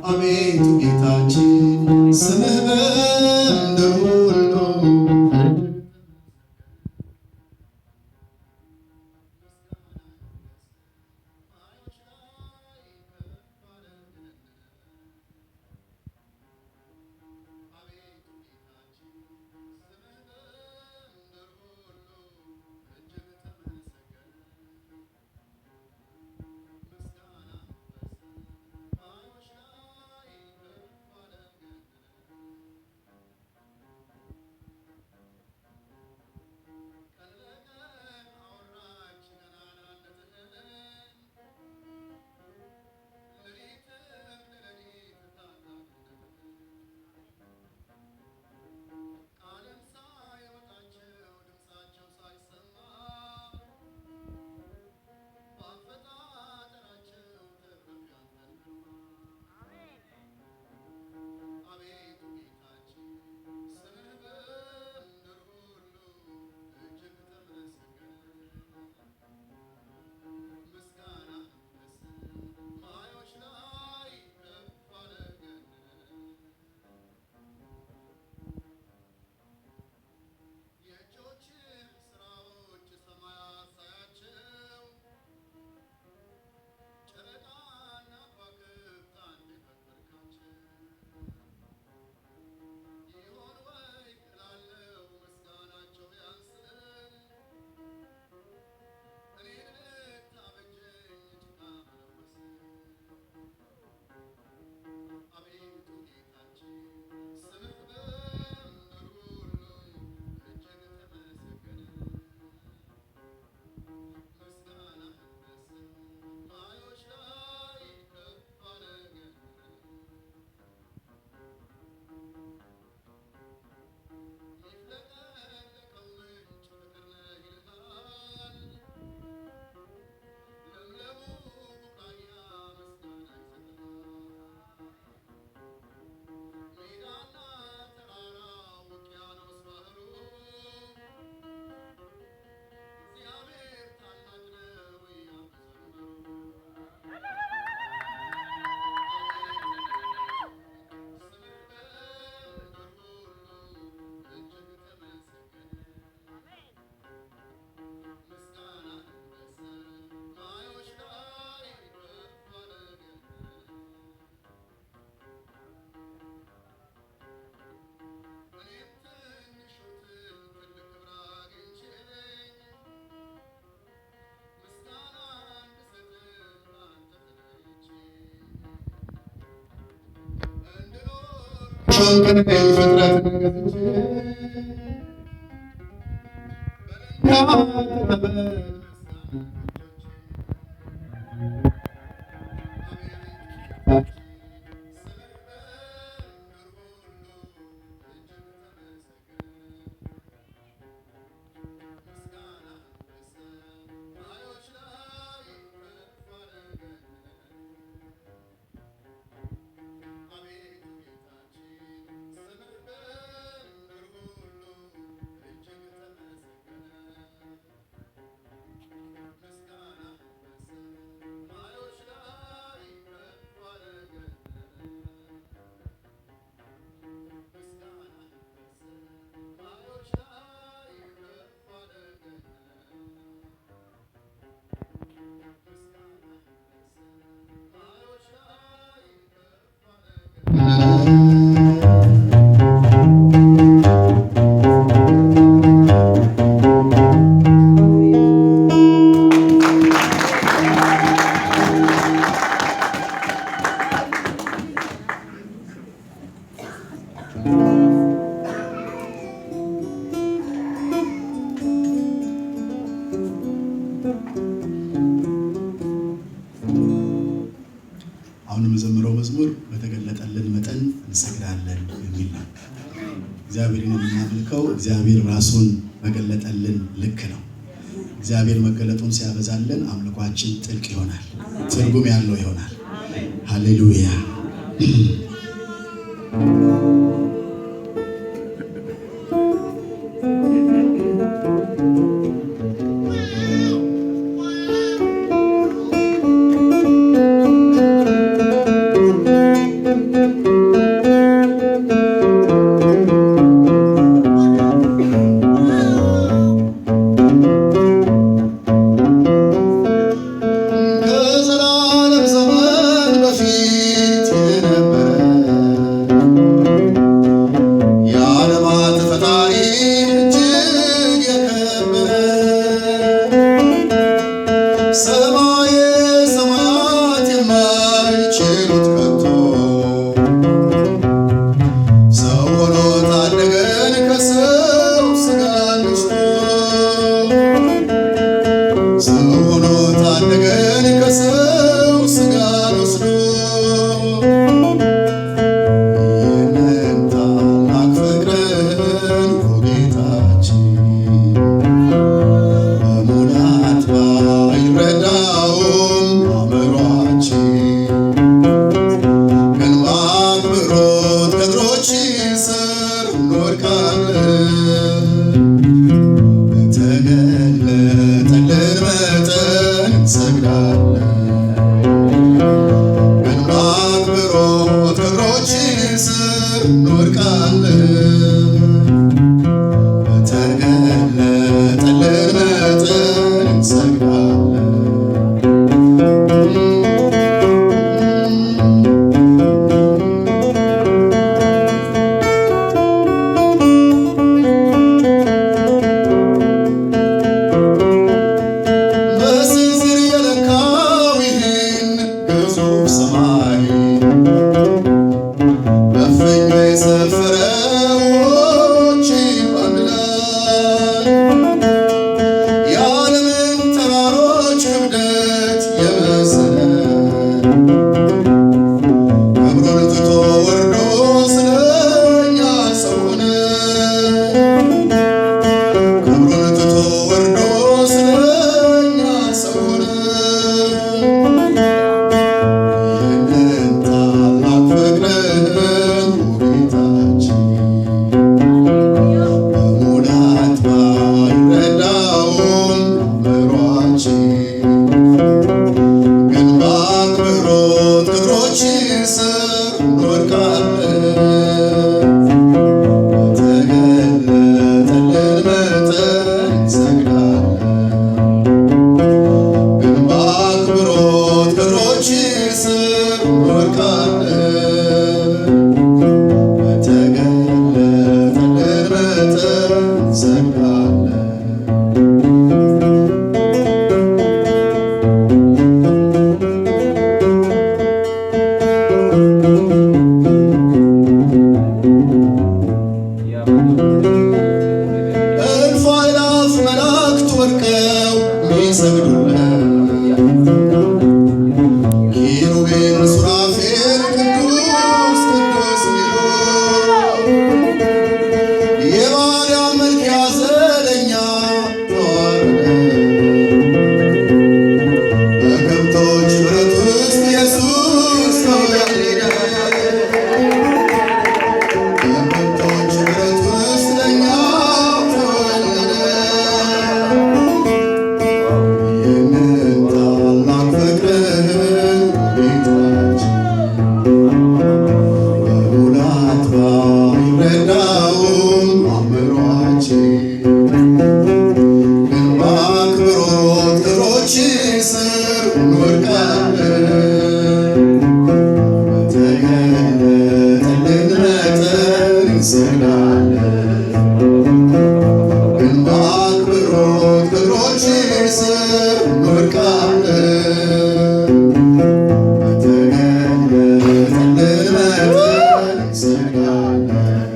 አቤቱ ጌታችን ስምህ በምድር ሁሉ አሁን የምዘምረው መዝሙር በተገለጠልን መጠን እንሰግዳለን የሚል ነው። እግዚአብሔርን የምናመልከው እግዚአብሔር ራሱን በገለጠልን ልክ ነው። እግዚአብሔር መገለጡን ሲያበዛልን አምልኳችን ጥልቅ ይሆናል፣ ትርጉም ያለው ይሆናል። ሃሌሉያ። ከሰው ሥጋ ነስቶ ሰው ሆኖ ታደገን ከሰው ሥጋ ወስዶ ይህንን ታላቅ ፍቅርን ጌታችን በሙላት ባይረዳውም አእምሯችን ግን በአክብሮት ከእግሮች ስር እንወድቃለን። በተገለጠልን መጠን እንሰግዳለን። ግን በአክብሮት ከእግሮች ስር እንወድቃለን። በተገለጠልን መጠን እንሰግዳለን። በስንዝር የለካው ይህን ግዙፍ ሰማይ በፍኝ የሰፈረ ውኆችን በአንድ ላይ የዓለምን ተራሮች ክብደት የመሰለ ክብሩን ትቶ ወርዶ ስለኛ ሰው ሆነ። ክብሩን ትቶ ወርዶ ስለኛ ሰው ሆነ። ይህንን ታላቅ ፍቅርን ጌታችን በሙላት ባይረዳውም አእምሯችን ግን በአክብሮት ከእግሮች ስር እንወድቃለን። በተገለጠልን መጠን እንሰግዳለን። ግን በአክብሮት ከእግሮች ስር እንወድቃለን። በተገለጠልን መጠን እንሰግዳለን። እልፍ አእላፍ መላእክት ወድቀው የሚሰግዱለት ኪሩቤል ሱራፌል ቅዱስ ቅዱስ ሚሉ የባሪያን መልክ ያዘ ለእኛ ተዋረደ። በከብቶች በረት ውስጥ ኢየሱስ ተወለደ። በከብቶች በረት ውስጥ ለእኛ ተወለደ። ይህንን ታላቅ ፍቅርን ጌታችን በሙላት ባይረዳውም አእምሯችን ግን በአክብሮት ከእግሮች ስር እንወድቃለን። በተገለጠልን መጠን እንሰግዳለን። ግን በአክብሮት ከእግሮች ስር እንወድቃለን። በተገለጠልን መጠን እንሰግዳለን።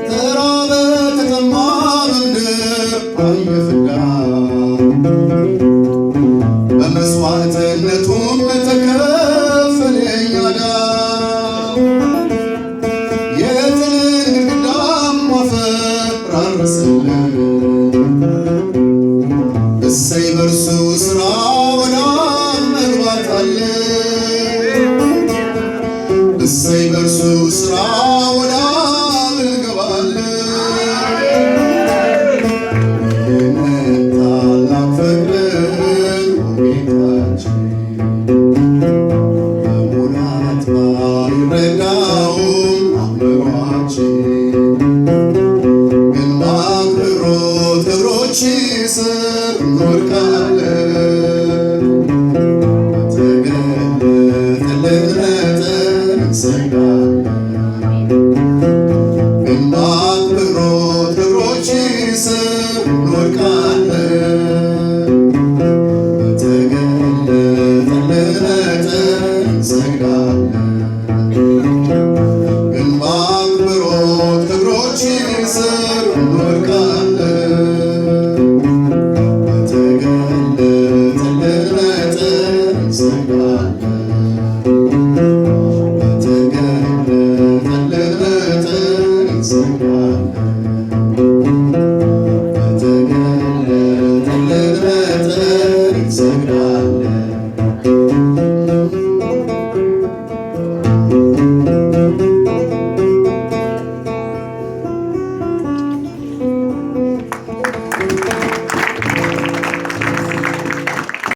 ተራበ ተጠማ በምድር አየ ፍዳ በመስዋዕትነቱም ተከፈለ የእኛ ዕዳ። የጥልን ግድግዳም አፈራረሰልን። እሰይ በእርሱ ሥራ ወደ አብ መግባት አለ። እሰይ በእርሱ ሥራ ወደ አብ እንገባለን። ይህንን ታላቅ ፍቅርን ጌታችን በሙላት ባይረዳውም አእምሯችን ግን በአክብሮት ከእግሮች ስር እንወድቃለን። በተገለጠልን መጠን እንሰግዳለን። ግን በአክብሮት ከእግሮች ስር እንወድቃለን